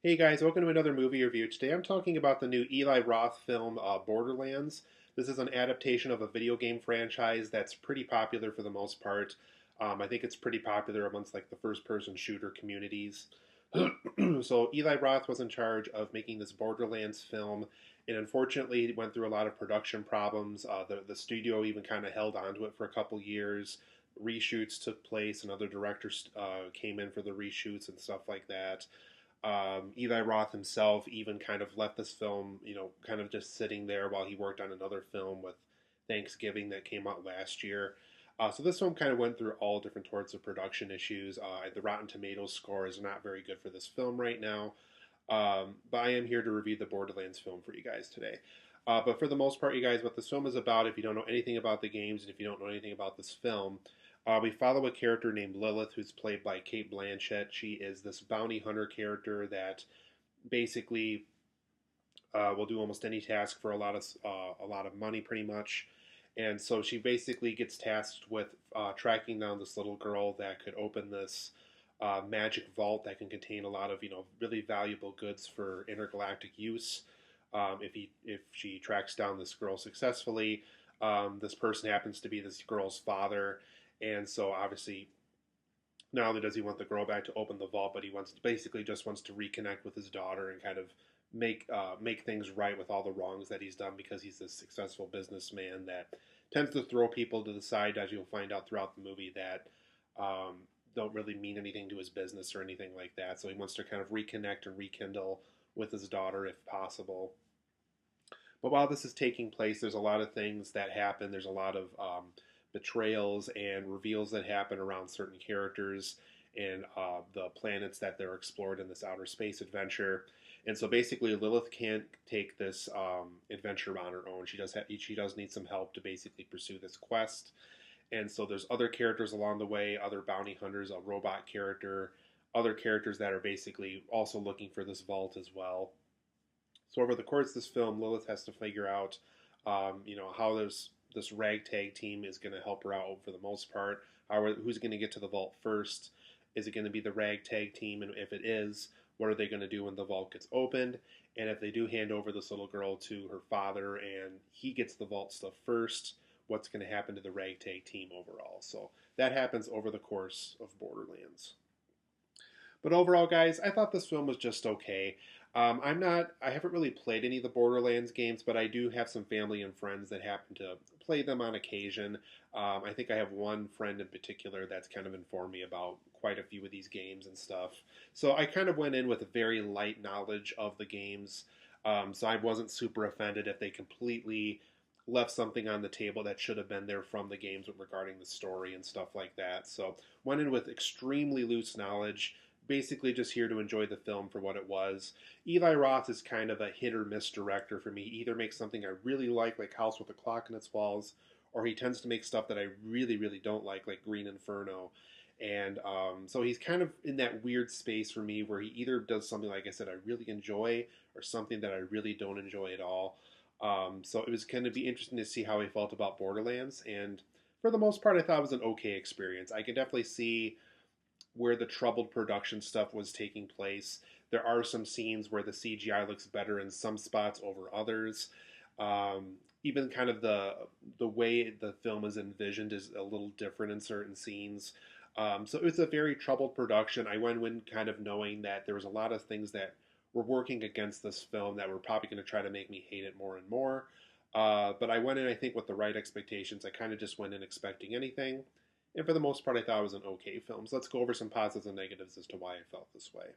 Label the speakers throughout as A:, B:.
A: Hey guys, welcome to another movie review. Today I'm talking about the new Eli Roth film Borderlands. This is an adaptation of a video game franchise that's pretty popular for the most part. I think it's pretty popular amongst like the first-person shooter communities. So Eli Roth was in charge of making this Borderlands film, and unfortunately it went through a lot of production problems. The studio even kind of held onto it for a couple years. Reshoots took place, and other directors came in for the reshoots and stuff like that. Eli Roth himself even kind of left this film, kind of just sitting there while he worked on another film with Thanksgiving that came out last year. So this film kind of went through all different sorts of production issues. The Rotten Tomatoes score is not very good for this film right now. But I am here to review the Borderlands film for you guys today. But for the most part, you guys, what this film is about, if you don't know anything about the games and if you don't know anything about this film, we follow a character named Lilith, who's played by Cate Blanchett. She is this bounty hunter character that basically will do almost any task for a lot of money, pretty much. And so she basically gets tasked with tracking down this little girl that could open this magic vault that can contain a lot of really valuable goods for intergalactic use. If she tracks down this girl successfully, this person happens to be this girl's father, and so obviously not only does he want the girl back to open the vault, but he wants basically just wants to reconnect with his daughter and kind of make things right with all the wrongs that he's done, because he's this successful businessman that tends to throw people to the side, as you'll find out throughout the movie, that um, don't really mean anything to his business or anything like that. So he wants to kind of reconnect and rekindle with his daughter if possible. But while this is taking place, there's a lot of things that happen. There's a lot of betrayals and reveals that happen around certain characters and the planets that they're explored in this outer space adventure. And so basically, Lilith can't take this adventure on her own. She does need some help to basically pursue this quest. And so there's other characters along the way, other bounty hunters, a robot character, other characters that are basically also looking for this vault as well. So over the course of this film, Lilith has to figure out, how this ragtag team is going to help her out for the most part. Who's going to get to the vault first? Is it going to be the ragtag team? And if it is, what are they going to do when the vault gets opened? And if they do hand over this little girl to her father and he gets the vault stuff first, what's going to happen to the ragtag team overall? So that happens over the course of Borderlands. But overall, guys, I thought this film was just okay. I haven't really played any of the Borderlands games, but I do have some family and friends that happen to play them on occasion. I think I have one friend in particular that's kind of informed me about quite a few of these games and stuff. So I kind of went in with a very light knowledge of the games. So I wasn't super offended if they completely left something on the table that should have been there from the games regarding the story and stuff like that. So went in with extremely loose knowledge, basically just here to enjoy the film for what it was. Eli Roth is kind of a hit or miss director for me. He either makes something I really like House with a Clock in Its Walls, or he tends to make stuff that I really, really don't like Green Inferno. And so he's kind of in that weird space for me where he either does something, like I said, I really enjoy, or something that I really don't enjoy at all. So it was going to be interesting to see how he felt about Borderlands. And for the most part, I thought it was an okay experience. I can definitely see where the troubled production stuff was taking place. There are some scenes where the CGI looks better in some spots over others. Even kind of the way the film is envisioned is a little different in certain scenes. So it was a very troubled production. I went in kind of knowing that there was a lot of things that were working against this film that were probably going to try to make me hate it more and more. But I went in, I think, with the right expectations. I kind of just went in expecting anything. And for the most part, I thought it was an okay film. So let's go over some positives and negatives as to why I felt this way.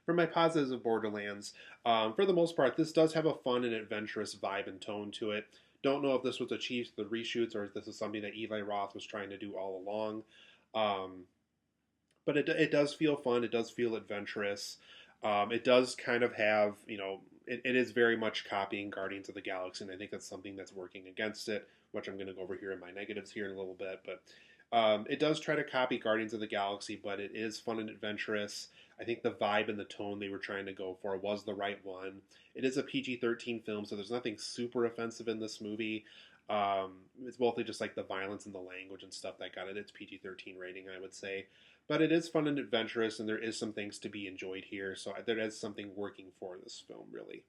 A: For my positives of Borderlands, for the most part, this does have a fun and adventurous vibe and tone to it. Don't know if this was achieved through the reshoots or if this is something that Eli Roth was trying to do all along. Um, but it does feel fun. It does feel adventurous. It does kind of have, it is very much copying Guardians of the Galaxy, and I think that's something that's working against it, which I'm going to go over here in my negatives here in a little bit. But it does try to copy Guardians of the Galaxy, but it is fun and adventurous. I think the vibe and the tone they were trying to go for was the right one. It is a PG-13 film, so there's nothing super offensive in this movie. It's mostly just like the violence and the language and stuff that got it its PG-13 rating, I would say. But it is fun and adventurous, and there is some things to be enjoyed here. So there is something working for this film, really.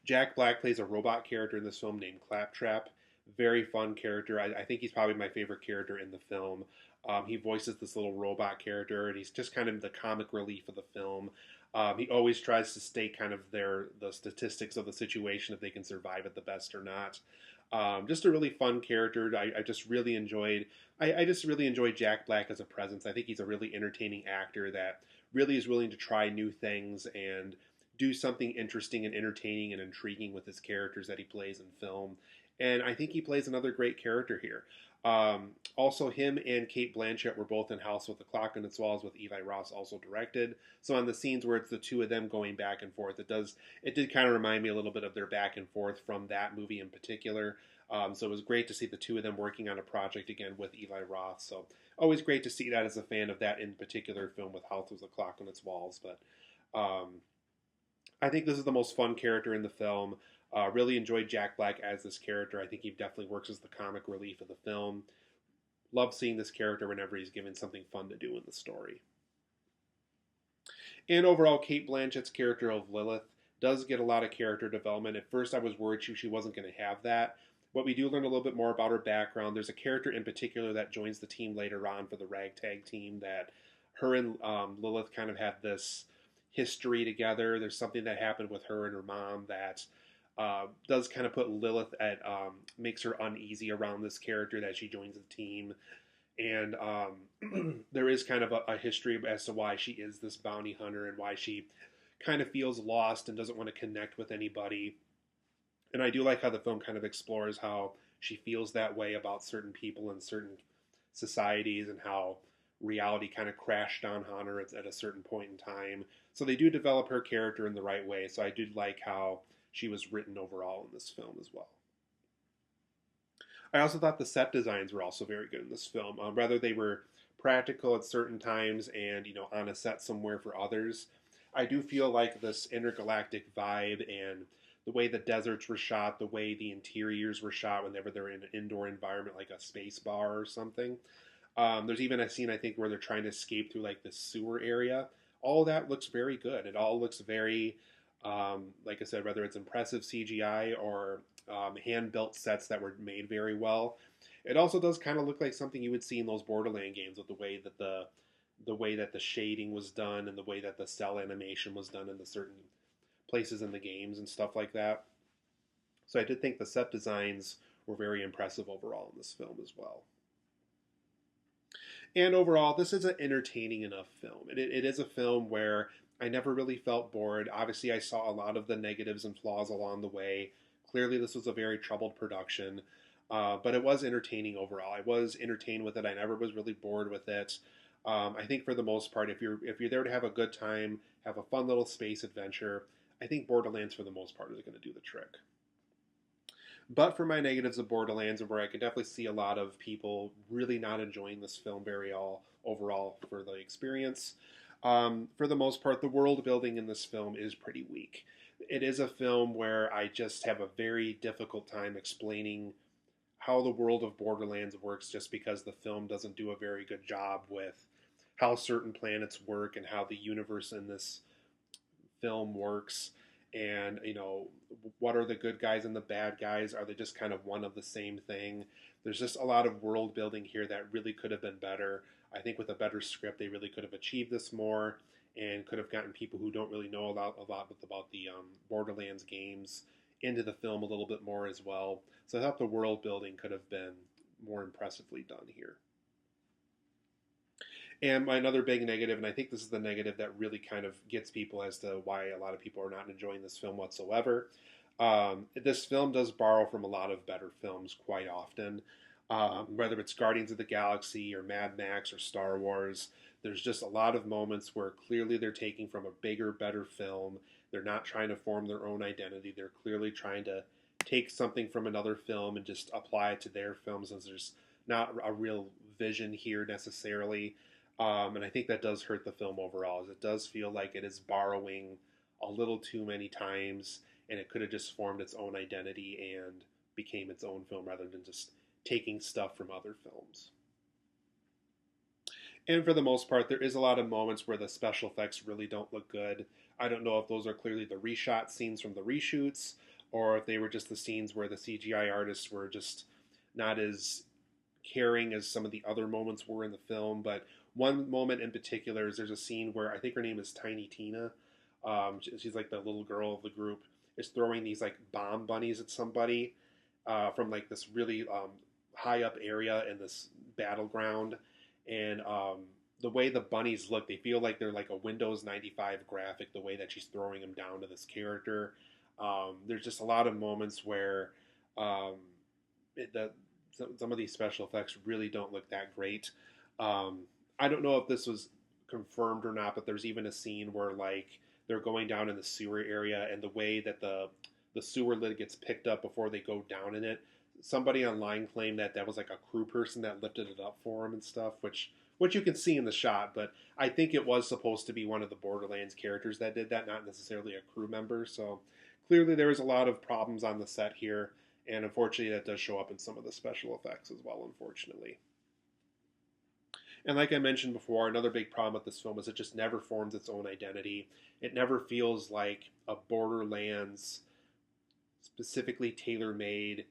A: Jack Black plays a robot character in this film named Claptrap. Very fun character. I think he's probably my favorite character in the film. He voices this little robot character, and he's just kind of the comic relief of the film. He always tries to state kind of the statistics of the situation, if they can survive it the best or not. Just a really fun character. I just really enjoyed. I just really enjoyed Jack Black as a presence. I think he's a really entertaining actor that really is willing to try new things and do something interesting and entertaining and intriguing with his characters that he plays in film. And I think he plays another great character here. Also, him and Cate Blanchett were both in House with the Clock on Its Walls, with Eli Roth also directed. So on the scenes where it's the two of them going back and forth, it did kind of remind me a little bit of their back and forth from that movie in particular. So it was great to see the two of them working on a project again with Eli Roth. So always great to see that as a fan of that in particular film with House with the Clock on Its Walls. But I think this is the most fun character in the film. Really enjoyed Jack Black as this character. I think he definitely works as the comic relief of the film. Love seeing this character whenever he's given something fun to do in the story. And overall, Cate Blanchett's character of Lilith does get a lot of character development. At first, I was worried she wasn't going to have that. But we do learn a little bit more about her background. There's a character in particular that joins the team later on for the ragtag team that her and Lilith kind of had this history together. There's something that happened with her and her mom that does kind of put Lilith at, makes her uneasy around this character that she joins the team. And there is kind of a history as to why she is this bounty hunter and why she kind of feels lost and doesn't want to connect with anybody. And I do like how the film kind of explores how she feels that way about certain people and certain societies, and how reality kind of crashed down on her at a certain point in time. So they do develop her character in the right way. So I did like how she was written overall in this film as well. I also thought the set designs were also very good in this film. Whether they were practical at certain times and on a set somewhere for others, I do feel like this intergalactic vibe and the way the deserts were shot, the way the interiors were shot whenever they're in an indoor environment like a space bar or something. There's even a scene I think where they're trying to escape through like the sewer area. All that looks very good. It all looks very, like I said, whether it's impressive CGI or hand-built sets that were made very well. It also does kind of look like something you would see in those Borderland games, with the way that the shading was done and the way that the cell animation was done in the certain places in the games and stuff like that. So I did think the set designs were very impressive overall in this film as well. And overall, this is an entertaining enough film. It is a film where I never really felt bored. Obviously, I saw a lot of the negatives and flaws along the way. Clearly, this was a very troubled production, but it was entertaining overall. I was entertained with it. I never was really bored with it. I think for the most part, if you're there to have a good time, have a fun little space adventure, I think Borderlands for the most part is going to do the trick. But for my negatives of Borderlands, where I could definitely see a lot of people really not enjoying this film very all overall for the experience. For the most part, the world building in this film is pretty weak. It is a film where I just have a very difficult time explaining how the world of Borderlands works, just because the film doesn't do a very good job with how certain planets work and how the universe in this film works. And what are the good guys and the bad guys? Are they just kind of one of the same thing? There's just a lot of world building here that really could have been better. I think with a better script, they really could have achieved this more and could have gotten people who don't really know a lot about the Borderlands games into the film a little bit more as well. So I thought the world building could have been more impressively done here. And my another big negative, and I think this is the negative that really kind of gets people as to why a lot of people are not enjoying this film whatsoever. This film does borrow from a lot of better films quite often. Whether it's Guardians of the Galaxy or Mad Max or Star Wars, there's just a lot of moments where clearly they're taking from a bigger, better film. They're not trying to form their own identity. They're clearly trying to take something from another film and just apply it to their films, as there's not a real vision here necessarily. And I think that does hurt the film overall, as it does feel like it is borrowing a little too many times, and it could have just formed its own identity and became its own film rather than just taking stuff from other films. And for the most part, there is a lot of moments where the special effects really don't look good. I don't know if those are clearly the reshot scenes from the reshoots, or if they were just the scenes where the CGI artists were just not as caring as some of the other moments were in the film. But one moment in particular is there's a scene where I think her name is Tiny Tina. She's like the little girl of the group. Is throwing these like bomb bunnies at somebody from like this really high up area in this battleground, and the way the bunnies look, they feel like they're like a Windows 95 graphic. The way that she's throwing them down to this character, there's just a lot of moments where um, some of these special effects really don't look that great. Um, I don't know if this was confirmed or not, but there's even a scene where like they're going down in the sewer area, and the way that the sewer lid gets picked up before they go down in it. Somebody online claimed that that was like a crew person that lifted it up for him and stuff, which you can see in the shot. But I think it was supposed to be one of the Borderlands characters that did that, not necessarily a crew member. So clearly there was a lot of problems on the set here, and unfortunately that does show up in some of the special effects as well, unfortunately. And like I mentioned before, another big problem with this film is it just never forms its own identity. It never feels like a Borderlands specifically tailor-made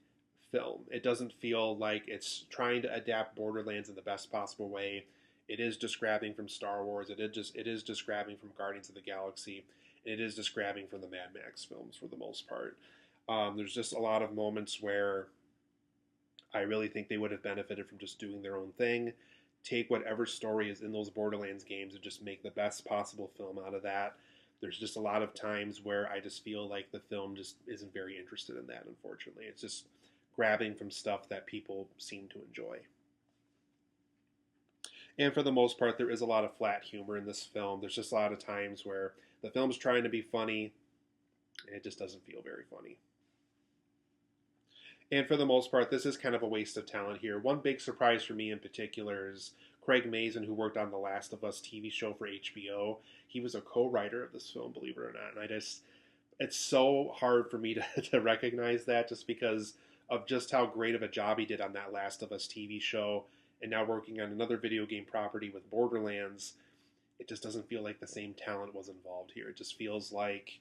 A: film. It doesn't feel like it's trying to adapt Borderlands in the best possible way. It is just grabbing from Star Wars. It is just grabbing from Guardians of the Galaxy. And it is just grabbing from the Mad Max films for the most part. There's just a lot of moments where I really think they would have benefited from just doing their own thing. Take whatever story is in those Borderlands games and just make the best possible film out of that. There's just a lot of times where I just feel like the film just isn't very interested in that, unfortunately. It's just grabbing from stuff that people seem to enjoy. And for the most part, there is a lot of flat humor in this film. There's just a lot of times where the film's trying to be funny, and it just doesn't feel very funny. And for the most part, this is kind of a waste of talent here. One big surprise for me in particular is Craig Mazin, who worked on the Last of Us TV show for HBO. He was a co-writer of this film, believe it or not. And it's so hard for me to recognize that just because of just how great of a job he did on that Last of Us TV show. And now working on another video game property with Borderlands, it just doesn't feel like the same talent was involved here. It just feels like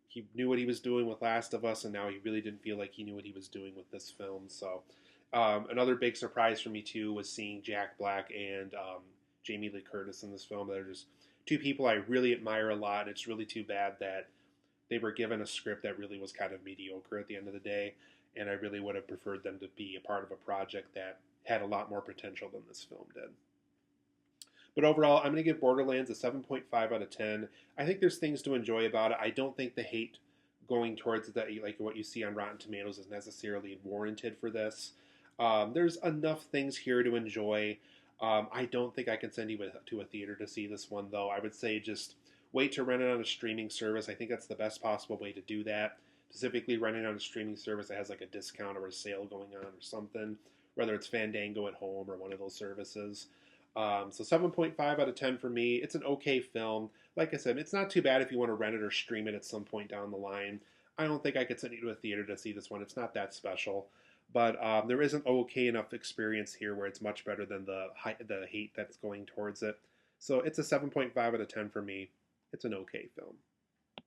A: he knew what he was doing with Last of Us, and now he really didn't feel like he knew what he was doing with this film. So, another big surprise for me too was seeing Jack Black and Jamie Lee Curtis in this film. They're just two people I really admire a lot, and it's really too bad that they were given a script that really was kind of mediocre at the end of the day. And I really would have preferred them to be a part of a project that had a lot more potential than this film did. But overall, I'm going to give Borderlands a 7.5 out of 10. I think there's things to enjoy about it. I don't think the hate going towards that, like what you see on Rotten Tomatoes, is necessarily warranted for this. There's enough things here to enjoy. I don't think I can send you to a theater to see this one, though. I would say just wait to rent it on a streaming service. I think that's the best possible way to do that. Specifically, renting on a streaming service that has like a discount or a sale going on or something, whether it's Fandango at home or one of those services. So 7.5 out of 10 for me. It's an okay film. Like I said, it's not too bad if you want to rent it or stream it at some point down the line. I don't think I could send you to a theater to see this one. It's not that special. But there is an okay enough experience here where it's much better than the hate that's going towards it. So it's a 7.5 out of 10 for me. It's an okay film.